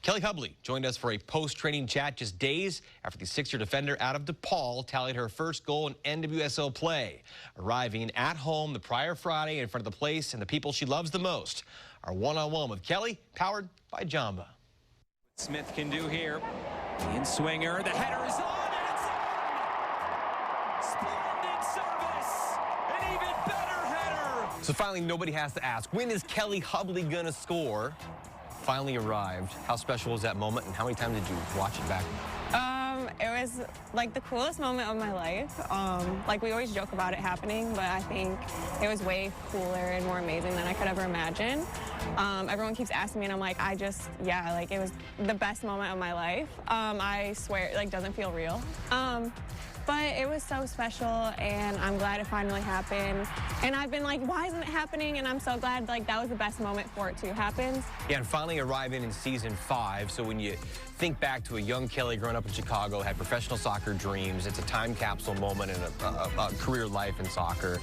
Kelli Hubly joined us for a post-training chat just days after the 6-year defender out of DePaul tallied her first goal in NWSL play, arriving at home the prior Friday in front of the place and the people she loves the most. Our one-on-one with Kelli, powered by Jamba. Smith can do here. In swinger, the header is on, and it's splendid service, an even better header. So finally, nobody has to ask, when is Kelli Hubly gonna score? Finally arrived. How special was that moment, and how many times did you watch it back? It was like the coolest moment of my life. Like we always joke about it happening, but I think it was way cooler and more amazing than I could ever imagine. Everyone keeps asking me, and I'm like, yeah, like it was the best moment of my life. I swear, it like doesn't feel real. But it was so special, and I'm glad it finally happened. And I've been like, why isn't it happening? And I'm so glad like that was the best moment for it to happen. Yeah, and finally arriving in season 5. So when you think back to a young Kelli growing up in Chicago, had professional soccer dreams, it's a time capsule moment in a career life in soccer.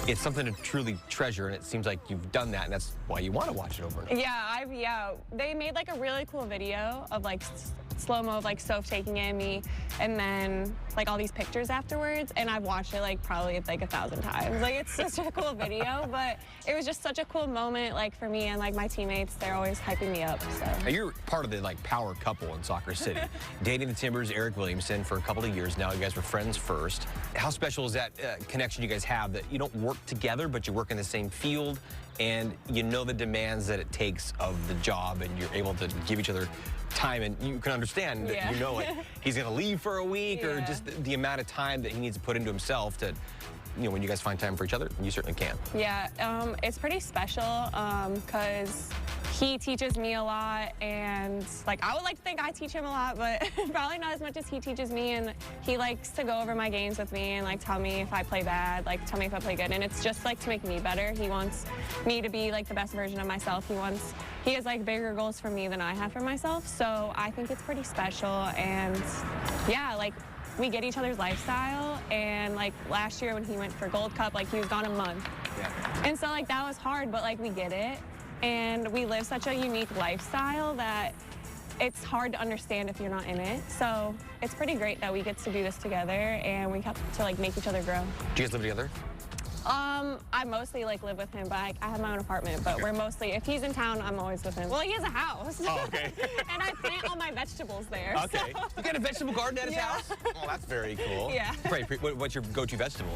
It's something to truly treasure, and it seems like you've done that, and that's why you want to watch it over and over. Yeah, they made like a really cool video of like slow-mo of like Soph taking it at me, and then like all these pictures afterwards, and I've watched it like probably like 1,000 times. Like it's such a cool video, but it was just such a cool moment like for me and like my teammates. They're always hyping me up. So now you're part of the like power couple in Soccer City. Dating the Timbers, Eryk Williamson, for a couple of years now. You guys were friends first. How special is that connection you guys have, that you don't work together, but you work in the same field, and you know the demands that it takes of the job, and you're able to give each other time, and you can understand that you know like, he's going to leave for a week, or just the amount of time that he needs to put into himself to, you know, when you guys find time for each other, you certainly can. Yeah, it's pretty special because he teaches me a lot, and like I would like to think I teach him a lot, but probably not as much as he teaches me. And he likes to go over my games with me and like tell me if I play bad, like tell me if I play good, and it's just like to make me better. He wants me to be like the best version of myself. He has like bigger goals for me than I have for myself, so I think it's pretty special. And yeah, like we get each other's lifestyle, and like last year when he went for Gold Cup, like he was gone a month. And so like that was hard, but like we get it. And we live such a unique lifestyle that it's hard to understand if you're not in it. So it's pretty great that we get to do this together, and we have to like make each other grow. Do you guys live together? I mostly like live with him, but I have my own apartment. But we're mostly, if he's in town, I'm always with him. Well, he has a house. Oh, okay. And I plant all my vegetables there. Okay. So. You got a vegetable garden at his house? Oh, that's very cool. Yeah. Great. What's your go-to vegetable?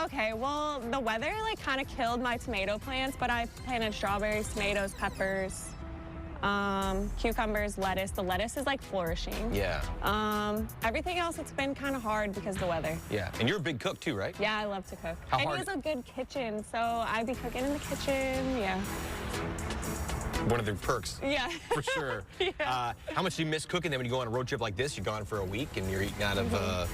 Okay, well, the weather like kind of killed my tomato plants, but I planted strawberries, tomatoes, peppers, cucumbers, lettuce. The lettuce is like flourishing. Yeah. Everything else, it's been kind of hard because of the weather. Yeah, and you're a big cook too, right? Yeah, I love to cook. How and hard? he has a good kitchen, so I'd be cooking in the kitchen, yeah. One of the perks. Yeah. For sure. Yeah. How much do you miss cooking then when you go on a road trip like this? You're gone for a week and you're eating out of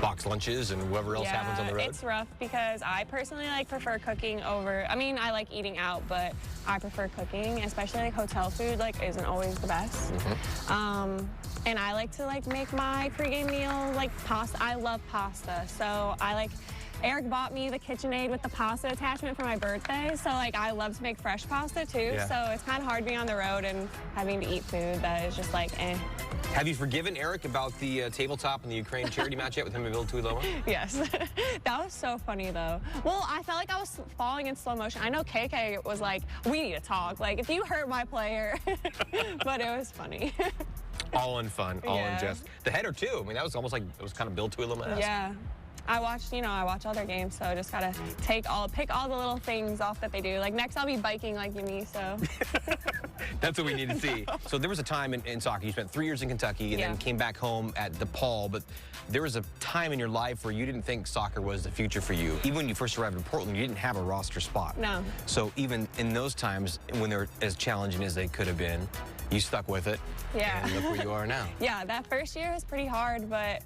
box lunches and whoever else happens on the road? It's rough because I personally like prefer cooking over, I mean, I like eating out, but I prefer cooking, especially like hotel food like isn't always the best. And I like to like make my pregame meal like pasta. I love pasta, so Eryk bought me the KitchenAid with the pasta attachment for my birthday, so like I love to make fresh pasta too. So it's kind of hard being on the road and having to eat food that is just like eh. Have you forgiven Eryk about the tabletop and the Ukraine charity match yet with him and Bill Tuiloma? Yes. That was so funny though. Well, I felt like I was falling in slow motion. I know KK was like, we need to talk. Like, if you hurt my player. But it was funny. All in fun, all in jest. The header too. I mean, that was almost like it was kind of Bill Tuiloma-esque. Yeah. I watch all their games, so I just gotta pick all the little things off that they do. Like next I'll be biking like me, so. That's what we need to see. So there was a time in soccer, you spent 3 years in Kentucky and then came back home at DePaul, but there was a time in your life where you didn't think soccer was the future for you. Even when you first arrived in Portland, you didn't have a roster spot. No. So even in those times, when they're as challenging as they could have been, you stuck with it. Yeah. And look where you are now. Yeah, that first year was pretty hard, but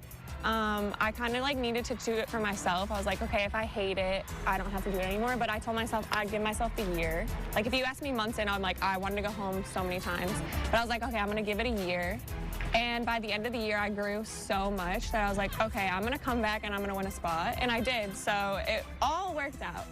I kind of like needed to do it for myself. I was like, okay, if I hate it, I don't have to do it anymore. But I told myself I'd give myself the year. Like if you asked me months in, I'm like, I wanted to go home so many times. But I was like, okay, I'm gonna give it a year. And by the end of the year, I grew so much that I was like, okay, I'm gonna come back and I'm gonna win a spot. And I did, so it all worked out.